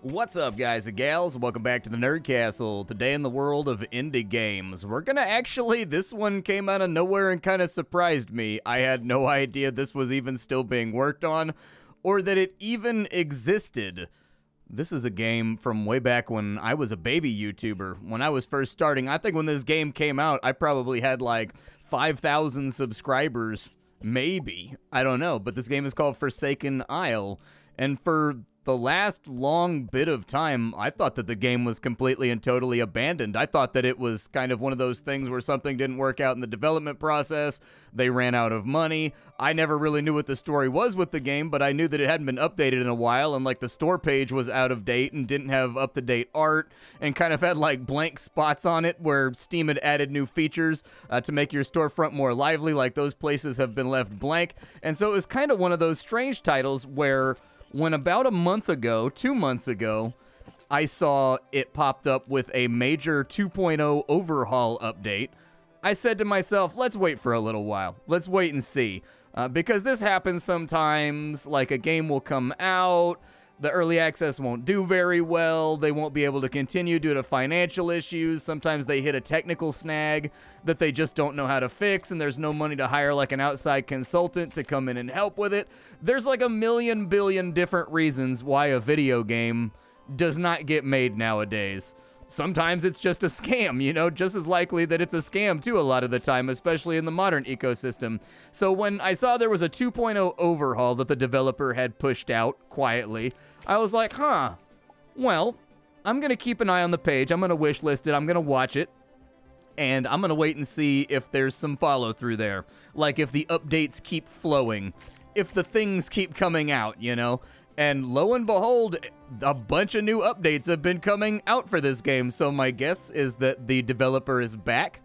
What's up, guys and gals? Welcome back to the Nerd Castle. Today in the world of indie games, we're gonna this one came out of nowhere and kind of surprised me. I had no idea this was even still being worked on, or that it even existed. This is a game from way back when I was a baby YouTuber. When I was first starting, I think when this game came out, I probably had like 5,000 subscribers. Maybe. I don't know, but this game is called Forsaken Isle, and for the last long bit of time, I thought that the game was completely and totally abandoned. I thought that it was kind of one of those things where something didn't work out in the development process, they ran out of money. I never really knew what the story was with the game, but I knew that it hadn't been updated in a while, and like the store page was out of date and didn't have up-to-date art, and kind of had like blank spots on it where Steam had added new features to make your storefront more lively. Like those places have been left blank, and so it was kind of one of those strange titles where when about a month ago, 2 months ago, I saw it popped up with a major 2.0 overhaul update, I said to myself, let's wait for a little while. Let's wait and see. Because this happens sometimes, like a game will come out, the early access won't do very well, they won't be able to continue due to financial issues, sometimes they hit a technical snag that they just don't know how to fix, and there's no money to hire like an outside consultant to come in and help with it. There's like a million billion different reasons why a video game does not get made nowadays. Sometimes it's just a scam, you know, just as likely that it's a scam too a lot of the time, especially in the modern ecosystem. So when I saw there was a 2.0 overhaul that the developer had pushed out quietly, I was like, huh, well, I'm going to keep an eye on the page, I'm going to wishlist it, I'm going to watch it, and I'm going to wait and see if there's some follow-through there. Like if the updates keep flowing, if the things keep coming out, you know? And lo and behold, a bunch of new updates have been coming out for this game, so my guess is that the developer is back.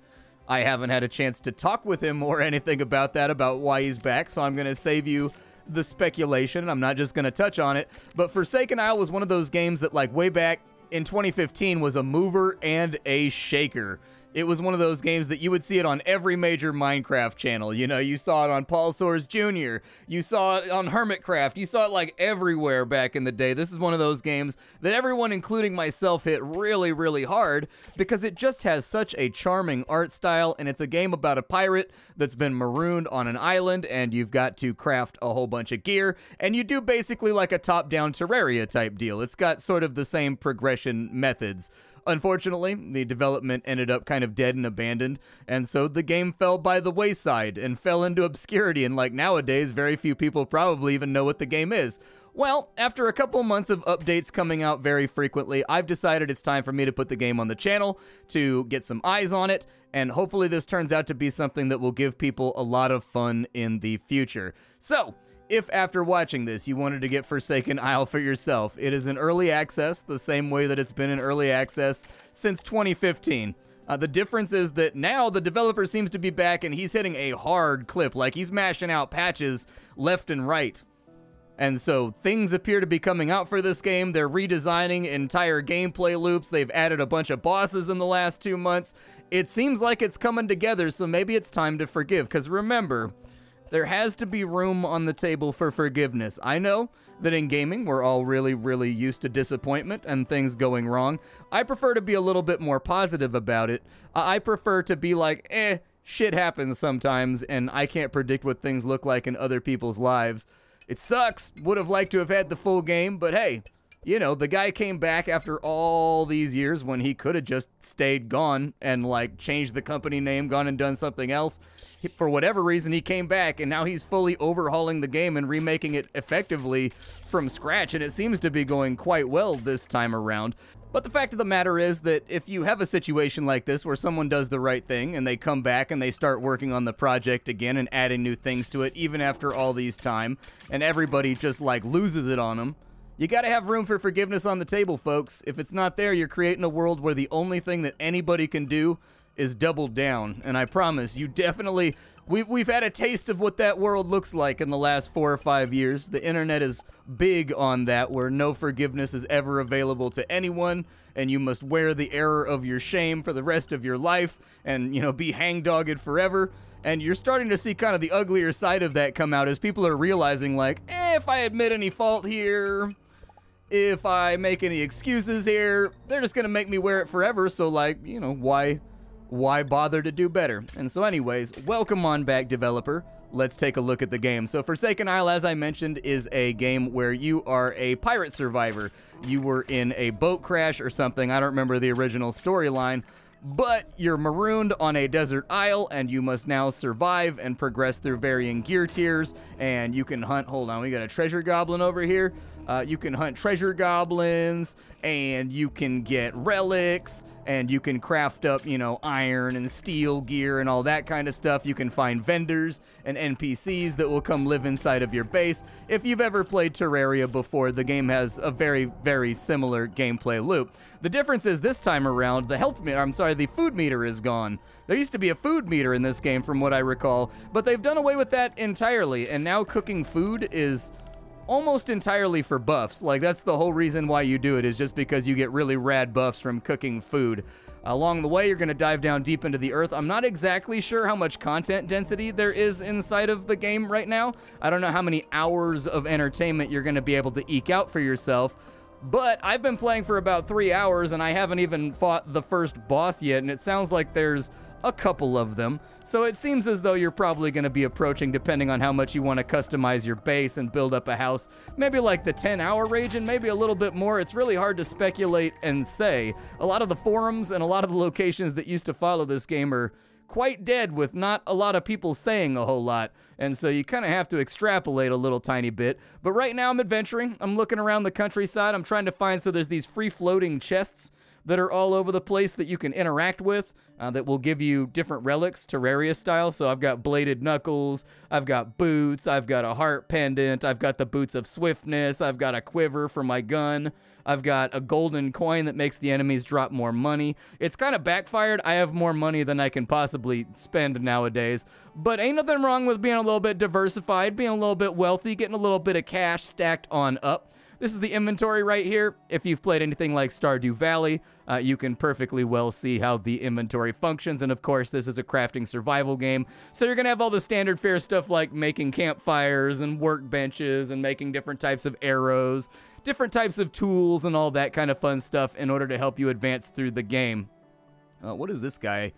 I haven't had a chance to talk with him or anything about that, about why he's back, so I'm going to save you the speculation. I'm not just going to touch on it, but Forsaken Isle was one of those games that, like, way back in 2015 was a mover and a shaker. It was one of those games that you would see it on every major Minecraft channel. You know, you saw it on Paul Soares Jr., you saw it on Hermitcraft, you saw it like everywhere back in the day. This is one of those games that everyone, including myself, hit really, really hard because it just has such a charming art style, and it's a game about a pirate that's been marooned on an island, and you've got to craft a whole bunch of gear, and you do basically like a top-down Terraria type deal. It's got sort of the same progression methods. Unfortunately, the development ended up kind of dead and abandoned, and so the game fell by the wayside and fell into obscurity, and like nowadays, very few people probably even know what the game is. Well, after a couple months of updates coming out very frequently, I've decided it's time for me to put the game on the channel to get some eyes on it, and hopefully this turns out to be something that will give people a lot of fun in the future. So, if after watching this you wanted to get Forsaken Isle for yourself, it is in early access the same way that it's been in early access since 2015. The difference is that now the developer seems to be back and he's hitting a hard clip, like he's mashing out patches left and right. And so things appear to be coming out for this game. They're redesigning entire gameplay loops. They've added a bunch of bosses in the last 2 months. It seems like it's coming together, so maybe it's time to forgive, because remember, there has to be room on the table for forgiveness. I know that in gaming, we're all really, really used to disappointment and things going wrong. I prefer to be a little bit more positive about it. I prefer to be like, shit happens sometimes, and I can't predict what things look like in other people's lives. It sucks. Would have liked to have had the full game, but hey, you know, the guy came back after all these years when he could have just stayed gone and, like, changed the company name, gone and done something else. For whatever reason, he came back, and now he's fully overhauling the game and remaking it effectively from scratch, and it seems to be going quite well this time around. But the fact of the matter is that if you have a situation like this where someone does the right thing and they come back and they start working on the project again and adding new things to it even after all these time, and everybody just, like, loses it on them, you gotta have room for forgiveness on the table, folks. If it's not there, you're creating a world where the only thing that anybody can do is double down. And I promise, you definitely... We've had a taste of what that world looks like in the last 4 or 5 years. The internet is big on that, where no forgiveness is ever available to anyone, and you must wear the error of your shame for the rest of your life, and, you know, be hangdogged forever. And you're starting to see kind of the uglier side of that come out as people are realizing, like, if I admit any fault here, if I make any excuses here, they're just gonna make me wear it forever, so like, you know, why bother to do better? And so anyways, welcome on back, developer. Let's take a look at the game. So Forsaken Isle, as I mentioned, is a game where you are a pirate survivor. You were in a boat crash or something. I don't remember the original storyline, but you're marooned on a desert isle, and you must now survive and progress through varying gear tiers, and you can hunt, hold on, we got a treasure goblin over here. You can hunt treasure goblins, and you can get relics, and you can craft up, you know, iron and steel gear and all that kind of stuff. You can find vendors and NPCs that will come live inside of your base. If you've ever played Terraria before, the game has a very, very similar gameplay loop. The difference is this time around, the food meter is gone. There used to be a food meter in this game from what I recall, but they've done away with that entirely, and now cooking food is almost entirely for buffs. Like, that's the whole reason why you do it, is just because you get really rad buffs from cooking food. Along the way, you're going to dive down deep into the earth. I'm not exactly sure how much content density there is inside of the game right now. I don't know how many hours of entertainment you're going to be able to eke out for yourself, but I've been playing for about 3 hours, and I haven't even fought the first boss yet, and it sounds like there's a couple of them. So it seems as though you're probably going to be approaching, depending on how much you want to customize your base and build up a house, maybe like the 10-hour region, maybe a little bit more. It's really hard to speculate and say. A lot of the forums and a lot of the locations that used to follow this game are quite dead, with not a lot of people saying a whole lot. And so you kind of have to extrapolate a little tiny bit. But right now I'm adventuring. I'm looking around the countryside. I'm trying to find, so there's these free-floating chests that are all over the place that you can interact with, that will give you different relics, Terraria style. So I've got bladed knuckles, I've got boots, I've got a heart pendant, I've got the boots of swiftness, I've got a quiver for my gun, I've got a golden coin that makes the enemies drop more money. It's kind of backfired. I have more money than I can possibly spend nowadays, but ain't nothing wrong with being a little bit diversified, being a little bit wealthy, getting a little bit of cash stacked on up. This is the inventory right here. If you've played anything like Stardew Valley, you can perfectly well see how the inventory functions. And of course, this is a crafting survival game, so you're gonna have all the standard fare stuff like making campfires and workbenches and making different types of arrows, different types of tools and all that kind of fun stuff in order to help you advance through the game. What does this guy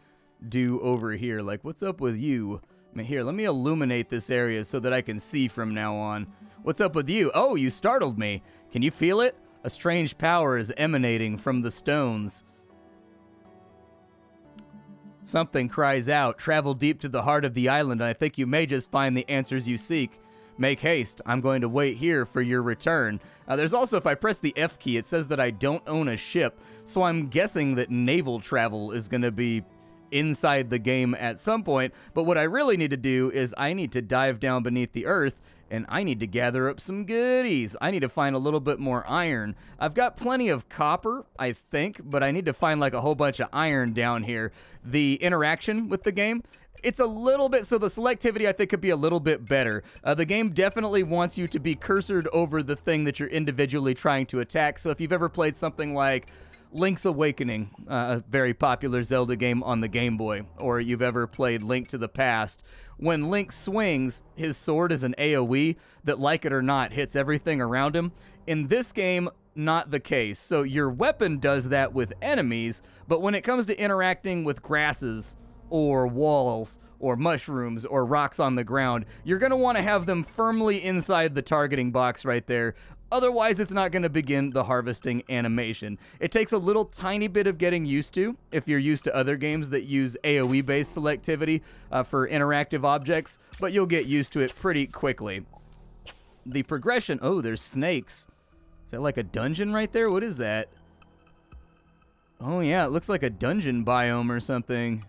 do over here? Like, what's up with you? I mean, here, let me illuminate this area so that I can see from now on. What's up with you? Oh, you startled me. Can you feel it? A strange power is emanating from the stones. Something cries out. Travel deep to the heart of the island, and I think you may just find the answers you seek. Make haste. I'm going to wait here for your return. There's also, if I press the F key, it says that I don't own a ship, so I'm guessing that naval travel is going to be inside the game at some point. But what I really need to do is I need to dive down beneath the earth, and I need to gather up some goodies. I need to find a little bit more iron. I've got plenty of copper, I think, but I need to find like a whole bunch of iron down here. The interaction with the game, it's a little bit, so the selectivity I think could be a little bit better. The game definitely wants you to be cursored over the thing that you're individually trying to attack. So if you've ever played something like Link's Awakening, a very popular Zelda game on the Game Boy, or you've ever played Link to the Past, when Link swings, his sword is an AoE that, like it or not, hits everything around him. In this game, not the case. So your weapon does that with enemies, but when it comes to interacting with grasses or walls or mushrooms or rocks on the ground, you're going to want to have them firmly inside the targeting box right there. Otherwise, it's not going to begin the harvesting animation. It takes a little tiny bit of getting used to if you're used to other games that use AoE-based selectivity for interactive objects, but you'll get used to it pretty quickly. The progression... Oh, there's snakes. Is that like a dungeon right there? What is that? Oh, yeah, it looks like a dungeon biome or something.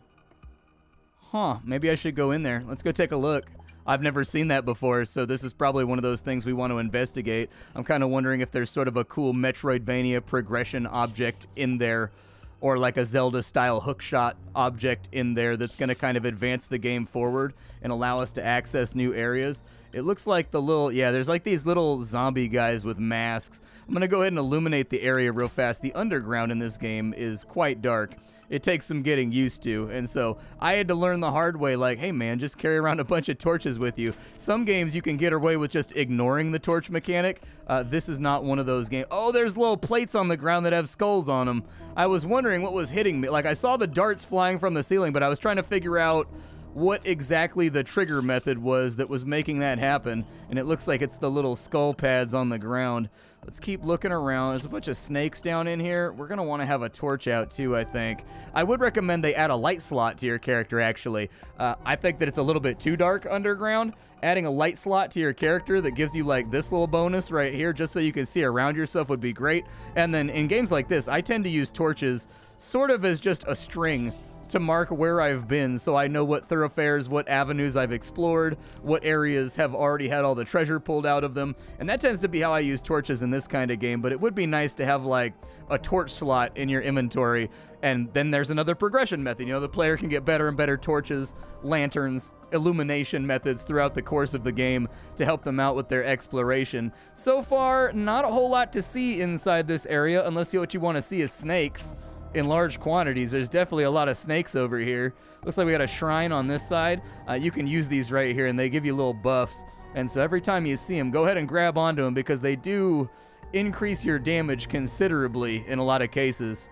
Huh, maybe I should go in there. Let's go take a look. I've never seen that before, so this is probably one of those things we want to investigate. I'm kind of wondering if there's sort of a cool Metroidvania progression object in there, or like a Zelda-style hookshot object in there that's going to kind of advance the game forward and allow us to access new areas. It looks like the little, yeah, there's like these little zombie guys with masks. I'm going to go ahead and illuminate the area real fast. The underground in this game is quite dark. It takes some getting used to, and so I had to learn the hard way, like, hey man, just carry around a bunch of torches with you. Some games you can get away with just ignoring the torch mechanic. This is not one of those games. Oh, there's little plates on the ground that have skulls on them. I was wondering what was hitting me. Like, I saw the darts flying from the ceiling, but I was trying to figure out what exactly the trigger method was that was making that happen, and it looks like it's the little skull pads on the ground. Let's keep looking around. There's a bunch of snakes down in here. We're going to want to have a torch out too, I think. I would recommend they add a light slot to your character, actually. I think that it's a little bit too dark underground. Adding a light slot to your character that gives you like this little bonus right here just so you can see around yourself would be great. And then in games like this, I tend to use torches sort of as just a string to mark where I've been, so I know what thoroughfares, what avenues I've explored, what areas have already had all the treasure pulled out of them, and that tends to be how I use torches in this kind of game. But it would be nice to have like a torch slot in your inventory, and then there's another progression method. You know, the player can get better and better torches, lanterns, illumination methods throughout the course of the game to help them out with their exploration. So far, not a whole lot to see inside this area, unless what you want to see is snakes in large quantities. There's definitely a lot of snakes over here. Looks like we got a shrine on this side. You can use these right here, and they give you little buffs. And so every time you see them, go ahead and grab onto them, because they do increase your damage considerably in a lot of cases.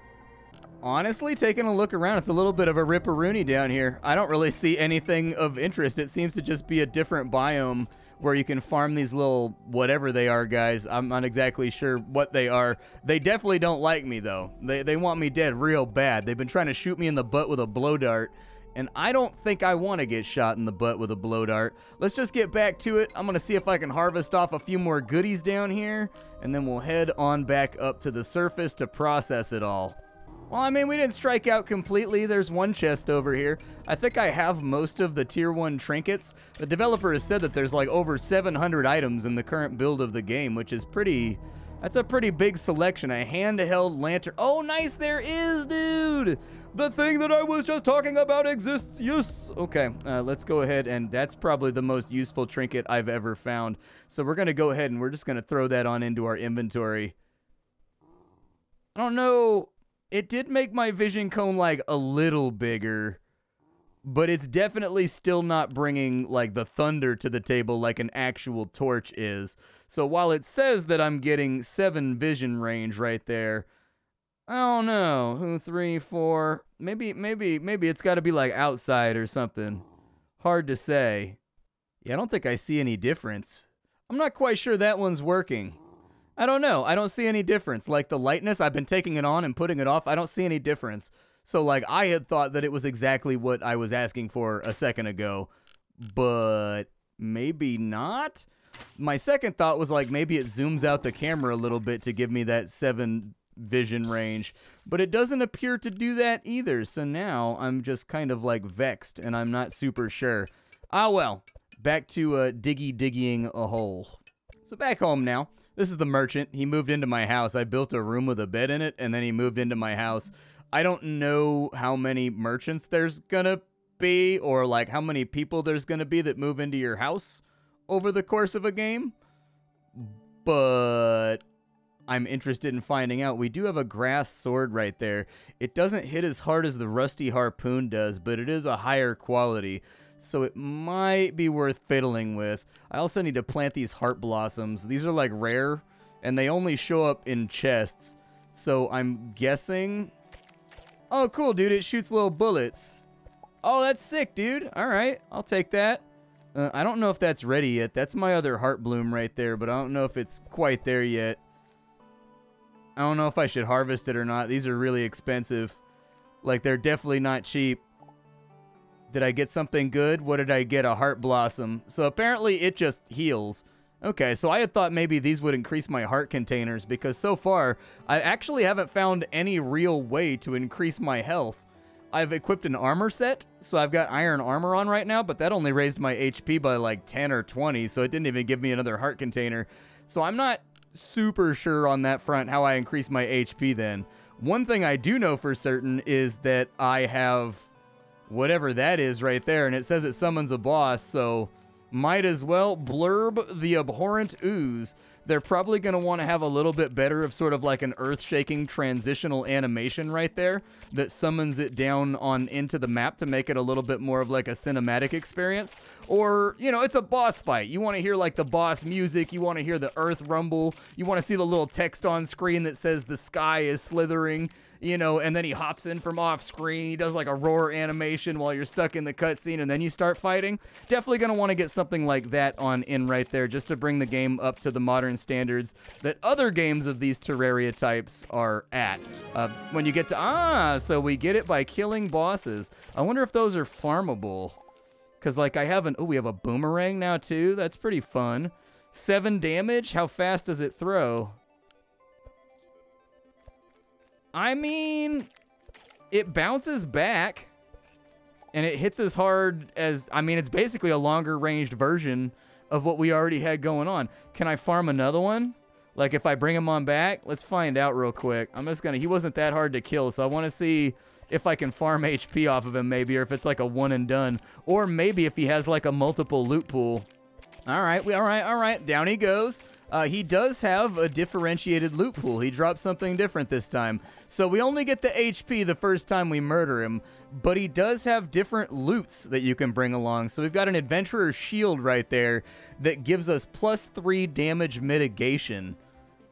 Honestly, taking a look around, it's a little bit of a ripperoonie down here. I don't really see anything of interest. It seems to just be a different biome where you can farm these little whatever they are, guys. I'm not exactly sure what they are. They definitely don't like me, though. They want me dead real bad. They've been trying to shoot me in the butt with a blow dart, and I don't think I want to get shot in the butt with a blow dart. Let's just get back to it. I'm going to see if I can harvest off a few more goodies down here, and then we'll head on back up to the surface to process it all. Well, I mean, we didn't strike out completely. There's one chest over here. I think I have most of the tier 1 trinkets. The developer has said that there's like over 700 items in the current build of the game, which is pretty... That's a pretty big selection. A handheld lantern. Oh, nice, there is, dude! The thing that I was just talking about exists, yes! Okay, let's go ahead, and that's probably the most useful trinket I've ever found. So we're going to go ahead and we're just going to throw that on into our inventory. I don't know... It did make my vision cone, like, a little bigger, but it's definitely still not bringing, like, the thunder to the table like an actual torch is. So while it says that I'm getting 7 vision range right there, I don't know. 2, 3, 4. Maybe it's got to be, like, outside or something. Hard to say. Yeah, I don't think I see any difference. I'm not quite sure that one's working. I don't know. I don't see any difference. Like, the lightness, I've been taking it on and putting it off. I don't see any difference. So, like, I had thought that it was exactly what I was asking for a second ago. But maybe not? My second thought was, like, maybe it zooms out the camera a little bit to give me that 7 vision range. But it doesn't appear to do that either. So now I'm just kind of, like, vexed, and I'm not super sure. Ah, well. Back to digging a hole. So back home now. This is the merchant. He moved into my house. I built a room with a bed in it, and then he moved into my house. I don't know how many merchants there's gonna be, or like how many people there's gonna be that move into your house over the course of a game, but I'm interested in finding out. We do have a grass sword right there. It doesn't hit as hard as the rusty harpoon does, but it is a higher quality, so it might be worth fiddling with. I also need to plant these heart blossoms. These are like rare, and they only show up in chests. So I'm guessing... Oh, cool, dude. It shoots little bullets. Oh, that's sick, dude. All right, I'll take that. I don't know if that's ready yet. That's my other heart bloom right there, but I don't know if it's quite there yet. I don't know if I should harvest it or not. These are really expensive. Like, they're definitely not cheap. Did I get something good? What did I get? A heart blossom. So apparently it just heals. Okay, so I had thought maybe these would increase my heart containers, because so far I actually haven't found any real way to increase my health. I've equipped an armor set, so I've got iron armor on right now, but that only raised my HP by like 10 or 20, so it didn't even give me another heart container. So I'm not super sure on that front how I increase my HP then. One thing I do know for certain is that I have... whatever that is right there, and it says it summons a boss, so Might as well blurb the abhorrent ooze. They're probably going to want to have a little bit better of sort of like an earth-shaking transitional animation right there that summons it down on into the map to make it a little bit more of like a cinematic experience. Or, you know, it's a boss fight. You want to hear like the boss music. You want to hear the earth rumble. You want to see the little text on screen that says the sky is slithering. You know, and then he hops in from off screen. He does like a roar animation while you're stuck in the cutscene, and then you start fighting. Definitely going to want to get something like that on in right there just to bring the game up to the modern standards that other games of these Terraria types are at. When you get to, so we get it by killing bosses. I wonder if those are farmable. Because like we have a boomerang now too. That's pretty fun. 7 damage? How fast does it throw? I mean, it bounces back, and it hits as hard as, I mean, it's basically a longer ranged version of what we already had going on. Can I farm another one? Like, if I bring him on back? Let's find out real quick. I'm just gonna, he wasn't that hard to kill, so I want to see if I can farm HP off of him maybe, or if it's like a one and done. Or maybe if he has like a multiple loot pool. All right, down he goes. He does have a differentiated loot pool. He dropped something different this time. So we only get the HP the first time we murder him, but he does have different loots that you can bring along. So we've got an adventurer's shield right there that gives us +3 damage mitigation.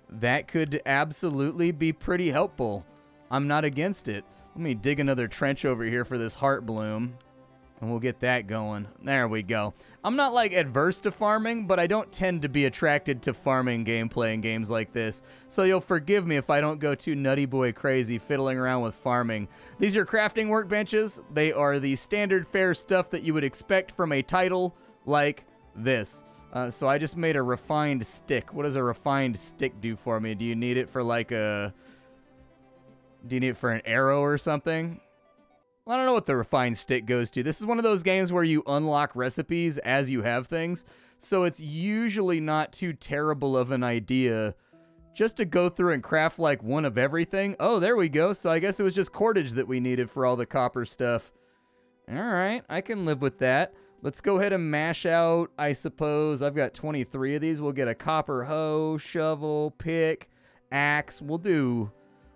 That could absolutely be pretty helpful. I'm not against it. Let me dig another trench over here for this heart bloom, and we'll get that going. There we go. I'm not like adverse to farming, but I don't tend to be attracted to farming gameplay in games like this. So you'll forgive me if I don't go too nutty boy crazy fiddling around with farming. These are crafting workbenches. They are the standard fare stuff that you would expect from a title like this. So I just made a refined stick. What does a refined stick do for me? Do you need it for like a... Do you need it for an arrow or something? I don't know what the refined stick goes to. This is one of those games where you unlock recipes as you have things, so it's usually not too terrible of an idea just to go through and craft like one of everything. Oh, there we go. So I guess it was just cordage that we needed for all the copper stuff. All right, I can live with that. Let's go ahead and mash out, I suppose. I've got 23 of these. We'll get a copper hoe, shovel, pick, axe. We'll do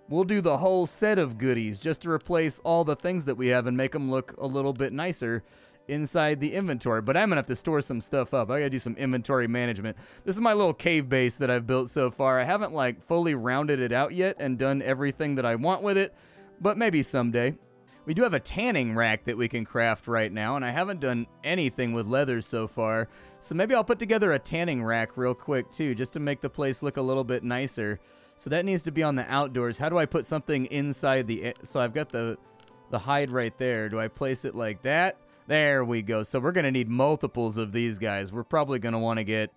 the whole set of goodies just to replace all the things that we have and make them look a little bit nicer inside the inventory. But I'm going to have to store some stuff up. I got to do some inventory management. This is my little cave base that I've built so far. I haven't like fully rounded it out yet and done everything that I want with it, but maybe someday. We do have a tanning rack that we can craft right now, and I haven't done anything with leather so far. So maybe I'll put together a tanning rack real quick too, just to make the place look a little bit nicer. So that needs to be on the outdoors. How do I put something inside the... So I've got the hide right there. Do I place it like that? There we go. So we're going to need multiples of these guys. We're probably going to want to get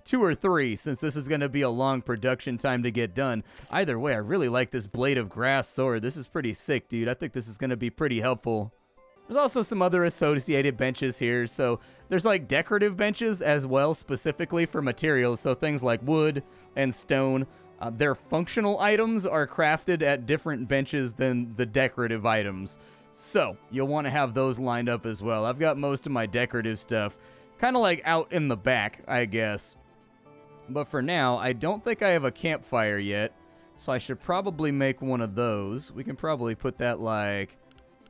2 or 3 since this is going to be a long production time to get done. Either way, I really like this blade of grass sword. This is pretty sick, dude. I think this is going to be pretty helpful. There's also some other associated benches here. So there's like decorative benches as well, specifically for materials. So things like wood and stone. Their functional items are crafted at different benches than the decorative items. So you'll want to have those lined up as well. I've got most of my decorative stuff kind of like out in the back, I guess. But for now, I don't think I have a campfire yet. So I should probably make one of those. We can probably put that like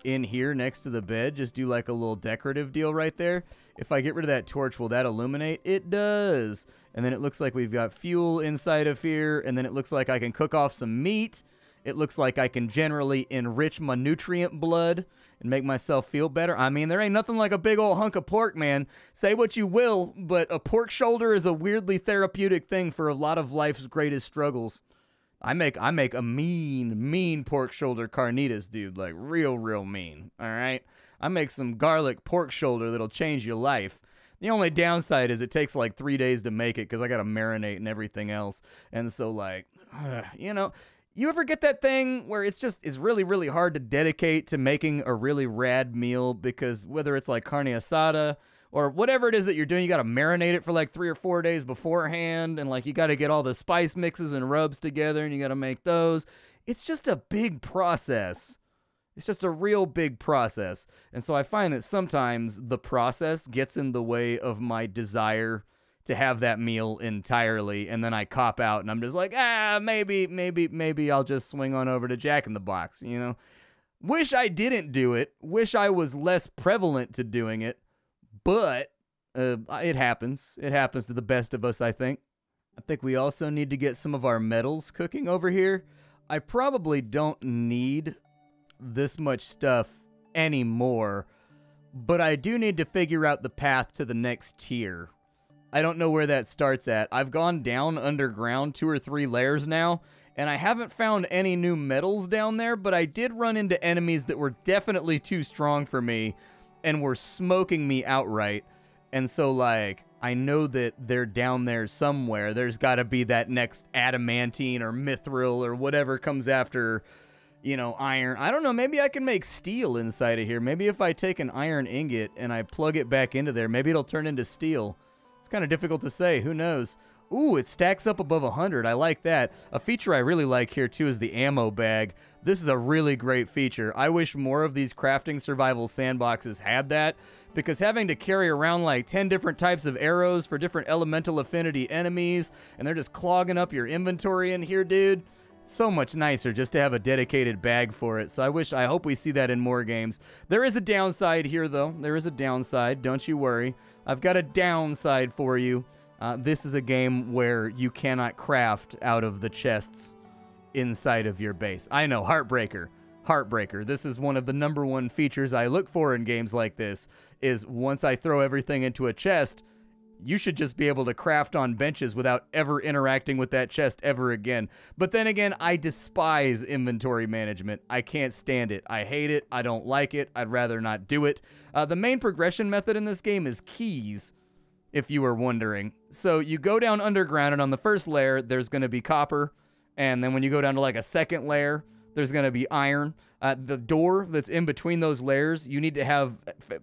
in here next to the bed. Just do like a little decorative deal right there. If I get rid of that torch, will that illuminate? It does. And then it looks like we've got fuel inside of here. And then it looks like I can cook off some meat. It looks like I can generally enrich my nutrient blood and make myself feel better. I mean, there ain't nothing like a big old hunk of pork, man. Say what you will, but a pork shoulder is a weirdly therapeutic thing for a lot of life's greatest struggles. I make a mean pork shoulder carnitas, dude. Like, real mean, all right? I make some garlic pork shoulder that'll change your life. The only downside is it takes like 3 days to make it because I got to marinate and everything else. And so, like, you know, you ever get that thing where it's really hard to dedicate to making a really rad meal because whether it's like carne asada or whatever it is that you're doing, you got to marinate it for like 3 or 4 days beforehand. And like you got to get all the spice mixes and rubs together and you got to make those. It's just a big process. It's just a real big process. And so I find that sometimes the process gets in the way of my desire to have that meal entirely, and then I cop out and I'm just like, maybe I'll just swing on over to Jack in the Box, you know? Wish I didn't do it. Wish I was less prevalent to doing it, but it happens. It happens to the best of us, I think. I think we also need to get some of our metals cooking over here. I probably don't need this much stuff anymore, but I do need to figure out the path to the next tier. I don't know where that starts at. I've gone down underground 2 or 3 layers now, and I haven't found any new metals down there, but I did run into enemies that were definitely too strong for me and were smoking me outright. And so, like, I know that they're down there somewhere. There's got to be that next adamantine or mithril or whatever comes after, you know, iron. I don't know. Maybe I can make steel inside of here. Maybe if I take an iron ingot and I plug it back into there, maybe it'll turn into steel. It's kind of difficult to say. Who knows? Ooh, it stacks up above 100. I like that. A feature I really like here, too, is the ammo bag. This is a really great feature. I wish more of these crafting survival sandboxes had that, because having to carry around like 10 different types of arrows for different elemental affinity enemies, and they're just clogging up your inventory in here, dude. So much nicer just to have a dedicated bag for it. So I hope we see that in more games. There is a downside here, though. There is a downside. Don't you worry. I've got a downside for you. This is a game where you cannot craft out of the chests inside of your base. I know, heartbreaker. Heartbreaker. This is one of the #1 features I look for in games like this, is once I throw everything into a chest, you should just be able to craft on benches without ever interacting with that chest ever again. But then again, I despise inventory management. I can't stand it. I hate it. I don't like it. I'd rather not do it. The main progression method in this game is keys, if you were wondering. So you go down underground, and on the first layer, there's going to be copper. And then when you go down to like a second layer, there's going to be iron. The door that's in between those layers, you need to have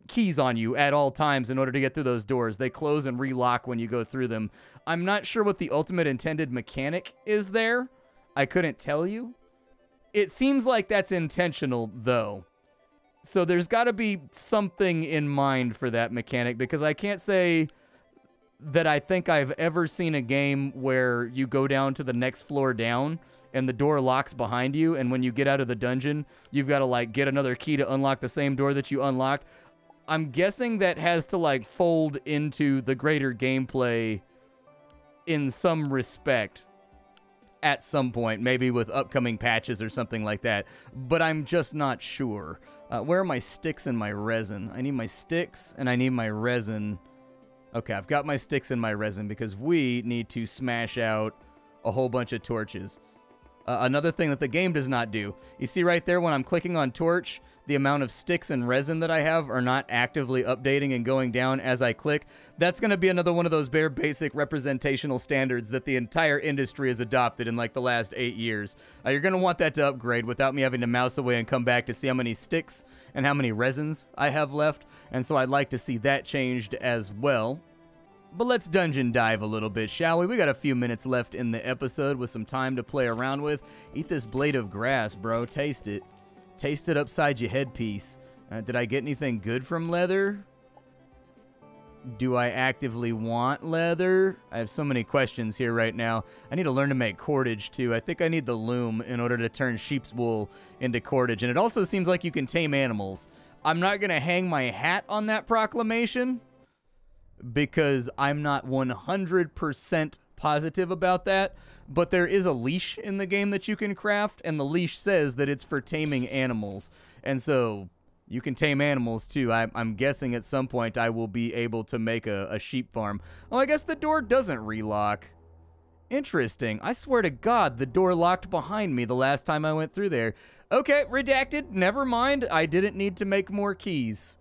keys on you at all times in order to get through those doors. They close and relock when you go through them. I'm not sure what the ultimate intended mechanic is there. I couldn't tell you. It seems like that's intentional, though. So there's got to be something in mind for that mechanic, because I can't say that I think I've ever seen a game where you go down to the next floor down and the door locks behind you, and when you get out of the dungeon, you've got to, like, get another key to unlock the same door that you unlocked. I'm guessing that has to, like, fold into the greater gameplay in some respect at some point, maybe with upcoming patches or something like that, but I'm just not sure. Where are my sticks and my resin? I need my sticks, and I need my resin. Okay, I've got my sticks and my resin, because we need to smash out a whole bunch of torches. Another thing that the game does not do, you see right there when I'm clicking on torch, the amount of sticks and resin that I have are not actively updating and going down as I click. That's going to be another one of those bare basic representational standards that the entire industry has adopted in like the last 8 years. You're going to want that to upgrade without me having to mouse away and come back to see how many sticks and how many resins I have left. And so I'd like to see that changed as well. But let's dungeon dive a little bit, shall we? We got a few minutes left in the episode with some time to play around with. Eat this blade of grass, bro. Taste it. Taste it upside your headpiece. Did I get anything good from leather? Do I actively want leather? I have so many questions here right now. I need to learn to make cordage, too. I think I need the loom in order to turn sheep's wool into cordage. And it also seems like you can tame animals. I'm not going to hang my hat on that proclamation, because I'm not 100% positive about that, but there is a leash in the game that you can craft, and the leash says that it's for taming animals, and so you can tame animals too. I'm guessing at some point I will be able to make a sheep farm. Oh, I guess the door doesn't relock. Interesting. I swear to God, the door locked behind me the last time I went through there. Okay, redacted. Never mind. I didn't need to make more keys.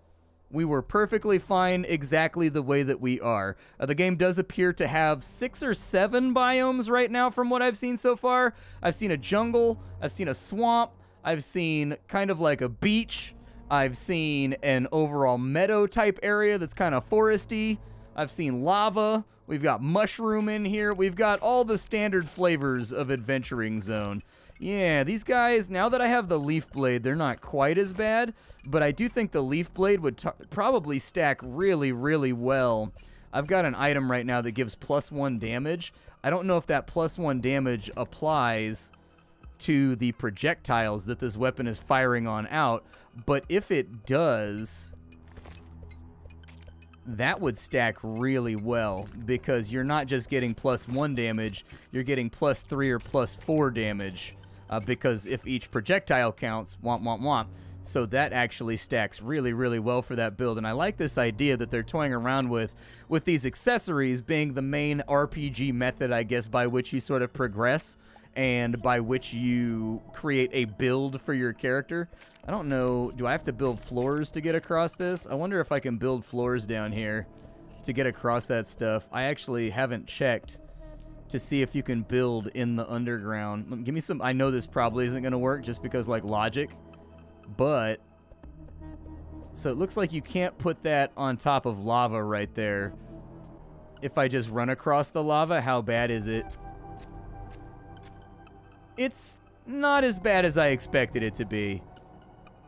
We were perfectly fine exactly the way that we are. The game does appear to have 6 or 7 biomes right now from what I've seen so far. I've seen a jungle, I've seen a swamp, I've seen kind of like a beach, I've seen an overall meadow type area that's kind of foresty, I've seen lava, we've got mushroom in here, we've got all the standard flavors of Adventuring Zone. Yeah, these guys, now that I have the Leaf Blade, they're not quite as bad, but I do think the Leaf Blade would probably stack really, really well. I've got an item right now that gives +1 damage. I don't know if that +1 damage applies to the projectiles that this weapon is firing on out, but if it does, that would stack really well, because you're not just getting +1 damage, you're getting +3 or +4 damage, because if each projectile counts, womp, womp, womp. So that actually stacks really, really well for that build, and I like this idea that they're toying around with these accessories being the main RPG method, I guess, by which you sort of progress and by which you create a build for your character. I don't know, do I have to build floors to get across this? I wonder if I can build floors down here to get across that stuff. I actually haven't checked to see if you can build in the underground. Give me some, I know this probably isn't gonna work just because, like, logic, but, so it looks like you can't put that on top of lava right there. If I just run across the lava, how bad is it? It's not as bad as I expected it to be.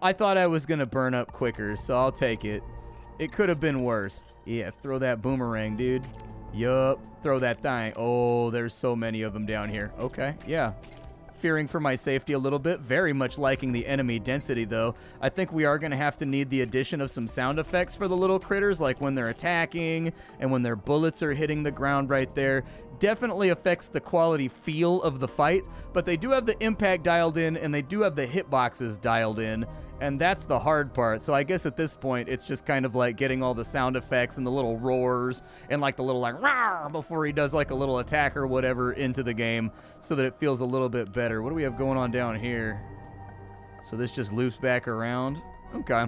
I thought I was going to burn up quicker, so I'll take it. It could have been worse. Yeah, throw that boomerang, dude. Yup, throw that thing. Oh, there's so many of them down here. Okay, yeah. Fearing for my safety a little bit. Very much liking the enemy density, though. I think we are going to have to need the addition of some sound effects for the little critters, like when they're attacking and when their bullets are hitting the ground right there. Definitely affects the quality feel of the fight, but they do have the impact dialed in, and they do have the hitboxes dialed in, and that's the hard part. So I guess at this point, it's just kind of like getting all the sound effects and the little roars and like the little like rawr before he does like a little attack or whatever into the game, so that it feels a little bit better. What do we have going on down here? So this just loops back around. Okay.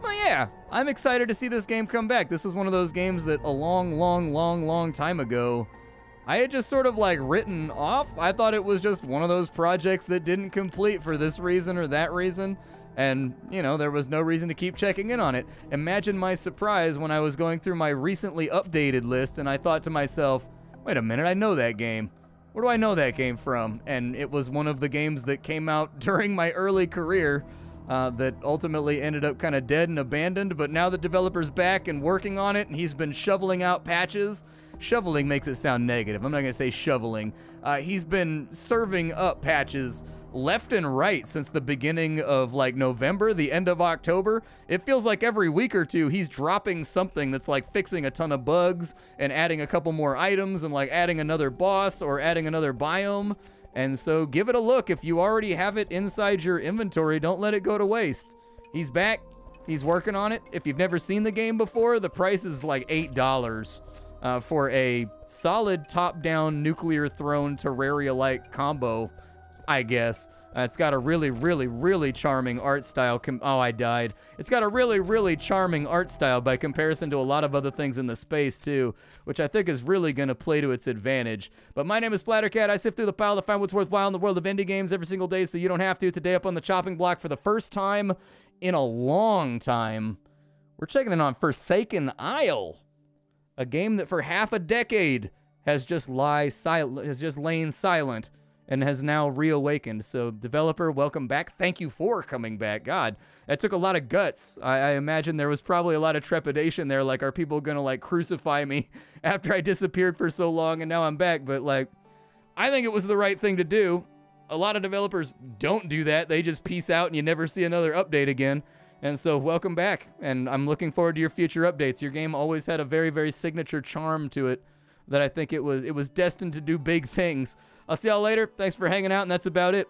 Well, yeah, I'm excited to see this game come back. This was one of those games that a long time ago, I had just sort of like written off. I thought it was just one of those projects that didn't complete for this reason or that reason. And, you know, there was no reason to keep checking in on it. Imagine my surprise when I was going through my recently updated list and I thought to myself, wait a minute, I know that game. Where do I know that game from? And it was one of the games that came out during my early career that ultimately ended up kind of dead and abandoned. But now the developer's back and working on it, and he's been shoveling out patches. Shoveling makes it sound negative. I'm not going to say shoveling. He's been serving up patches left and right since the beginning of like November, the end of October. It feels like every week or two he's dropping something that's like fixing a ton of bugs and adding a couple more items and like adding another boss or adding another biome. And so give it a look. If you already have it inside your inventory, don't let it go to waste. He's back. He's working on it. If you've never seen the game before, the price is like $8 for a solid top-down nuclear throne Terraria-like combo, I guess. It's got a really charming art style. Oh, I died. It's got a really charming art style by comparison to a lot of other things in the space, too, which I think is really going to play to its advantage. But my name is Splattercat. I sift through the pile to find what's worthwhile in the world of indie games every single day, so you don't have to. Today up on the chopping block for the first time in a long time, we're checking in on Forsaken Isle, a game that for half a decade has just lain silent and has now reawakened. So, developer, welcome back. Thank you for coming back. God, that took a lot of guts. I imagine there was probably a lot of trepidation there, like, are people gonna, like, crucify me after I disappeared for so long and now I'm back? But, like, I think it was the right thing to do. A lot of developers don't do that. They just peace out and you never see another update again. And so, welcome back, and I'm looking forward to your future updates. Your game always had a very signature charm to it that I think it was destined to do big things. I'll see y'all later. Thanks for hanging out, and that's about it.